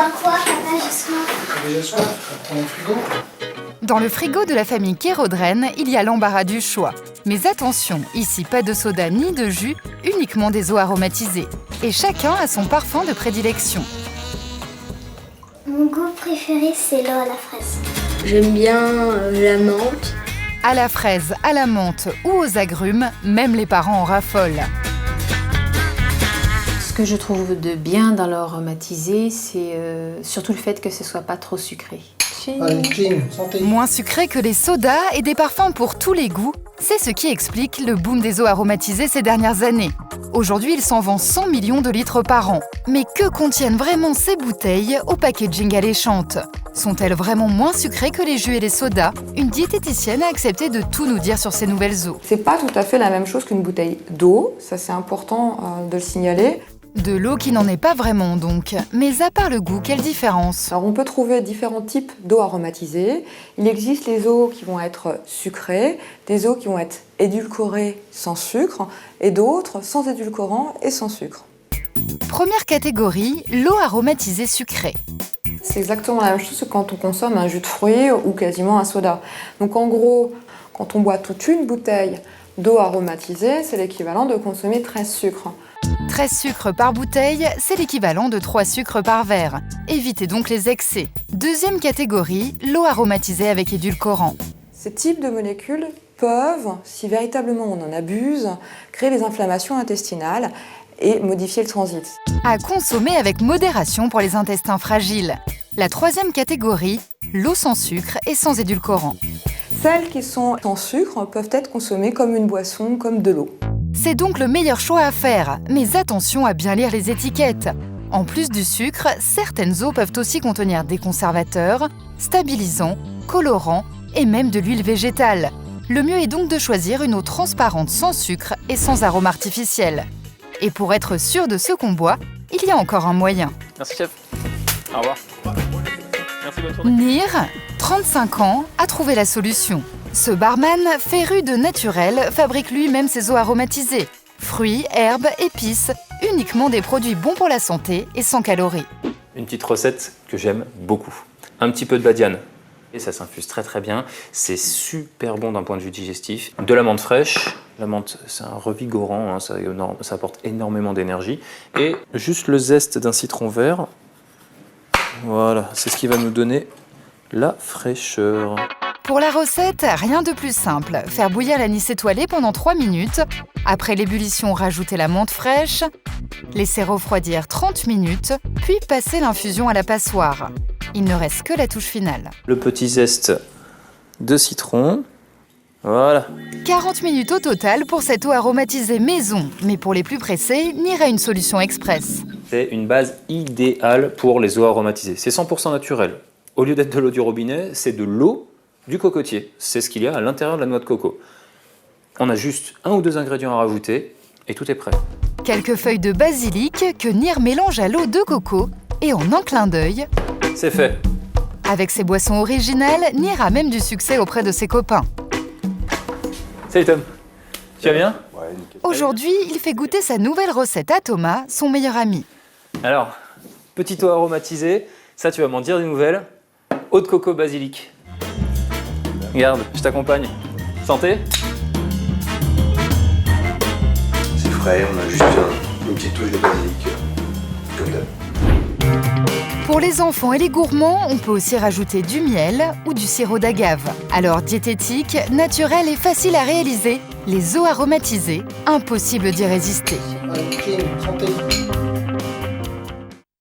bois quoi, papa, j'ai soif. J'ai soif, prends mon frigo. Dans le frigo de la famille Kérodren, il y a l'embarras du choix. Mais attention, ici pas de soda ni de jus, uniquement des eaux aromatisées. Et chacun a son parfum de prédilection. Mon goût préféré, c'est l'eau à la fraise. J'aime bien la menthe. À la fraise, à la menthe ou aux agrumes, même les parents en raffolent. Ce que je trouve de bien dans l'eau aromatisée, c'est surtout le fait que ce soit pas trop sucré. Allez, clean, santé. Moins sucré que les sodas et des parfums pour tous les goûts, c'est ce qui explique le boom des eaux aromatisées ces dernières années. Aujourd'hui, il s'en vend 100 millions de litres par an. Mais que contiennent vraiment ces bouteilles au packaging alléchante? Sont-elles vraiment moins sucrées que les jus et les sodas? Une diététicienne a accepté de tout nous dire sur ces nouvelles eaux. C'est pas tout à fait la même chose qu'une bouteille d'eau, ça c'est important de le signaler. De l'eau qui n'en est pas vraiment donc. Mais à part le goût, quelle différence? Alors on peut trouver différents types d'eau aromatisée. Il existe les eaux qui vont être sucrées, des eaux qui vont être édulcorées sans sucre et d'autres sans édulcorant et sans sucre. Première catégorie, l'eau aromatisée sucrée. C'est exactement la même chose que quand on consomme un jus de fruits ou quasiment un soda. Donc en gros, quand on boit toute une bouteille d'eau aromatisée, c'est l'équivalent de consommer 13 sucres. 13 sucres par bouteille, c'est l'équivalent de 3 sucres par verre. Évitez donc les excès. Deuxième catégorie, l'eau aromatisée avec édulcorant. Ces types de molécules peuvent, si véritablement on en abuse, créer des inflammations intestinales et modifier le transit. À consommer avec modération pour les intestins fragiles. La troisième catégorie, l'eau sans sucre et sans édulcorant. Celles qui sont sans sucre peuvent être consommées comme une boisson, comme de l'eau. C'est donc le meilleur choix à faire, mais attention à bien lire les étiquettes. En plus du sucre, certaines eaux peuvent aussi contenir des conservateurs, stabilisants, colorants et même de l'huile végétale. Le mieux est donc de choisir une eau transparente sans sucre et sans arôme artificiel. Et pour être sûr de ce qu'on boit, il y a encore un moyen. Merci chef. Au revoir. Merci, bonne journée. Nir, 35 ans, a trouvé la solution. Ce barman, féru de naturel, fabrique lui-même ses eaux aromatisées. Fruits, herbes, épices, uniquement des produits bons pour la santé et sans calories. Une petite recette que j'aime beaucoup. Un petit peu de badiane. Et ça s'infuse très très bien. C'est super bon d'un point de vue digestif. De la menthe fraîche. La menthe, c'est un revigorant, hein, ça apporte énormément d'énergie. Et juste le zeste d'un citron vert. Voilà, c'est ce qui va nous donner la fraîcheur. Pour la recette, rien de plus simple. Faire bouillir l'anis étoilé pendant 3 minutes. Après l'ébullition, rajouter la menthe fraîche. Laisser refroidir 30 minutes, puis passer l'infusion à la passoire. Il ne reste que la touche finale. Le petit zeste de citron. Voilà. 40 minutes au total pour cette eau aromatisée maison. Mais pour les plus pressés, Nir a une solution express. C'est une base idéale pour les eaux aromatisées. C'est 100% naturel. Au lieu d'être de l'eau du robinet, c'est de l'eau du cocotier. C'est ce qu'il y a à l'intérieur de la noix de coco. On a juste 1 ou 2 ingrédients à rajouter et tout est prêt. Quelques feuilles de basilic que Nir mélange à l'eau de coco et en un clin d'œil, C'est fait. avec ses boissons originales, Nir a même du succès auprès de ses copains. Salut Tom. Tu vas bien? Aujourd'hui, il fait goûter sa nouvelle recette à Thomas, son meilleur ami. Alors, petite eau aromatisée, ça tu vas m'en dire des nouvelles. Eau de coco basilic. Regarde, je t'accompagne. Santé? C'est frais, on a juste une petite touche de basilic. Comme d'hab. Pour les enfants et les gourmands, on peut aussi rajouter du miel ou du sirop d'agave. Alors diététique, naturel et facile à réaliser, les eaux aromatisées, impossible d'y résister. Allez, clean, santé.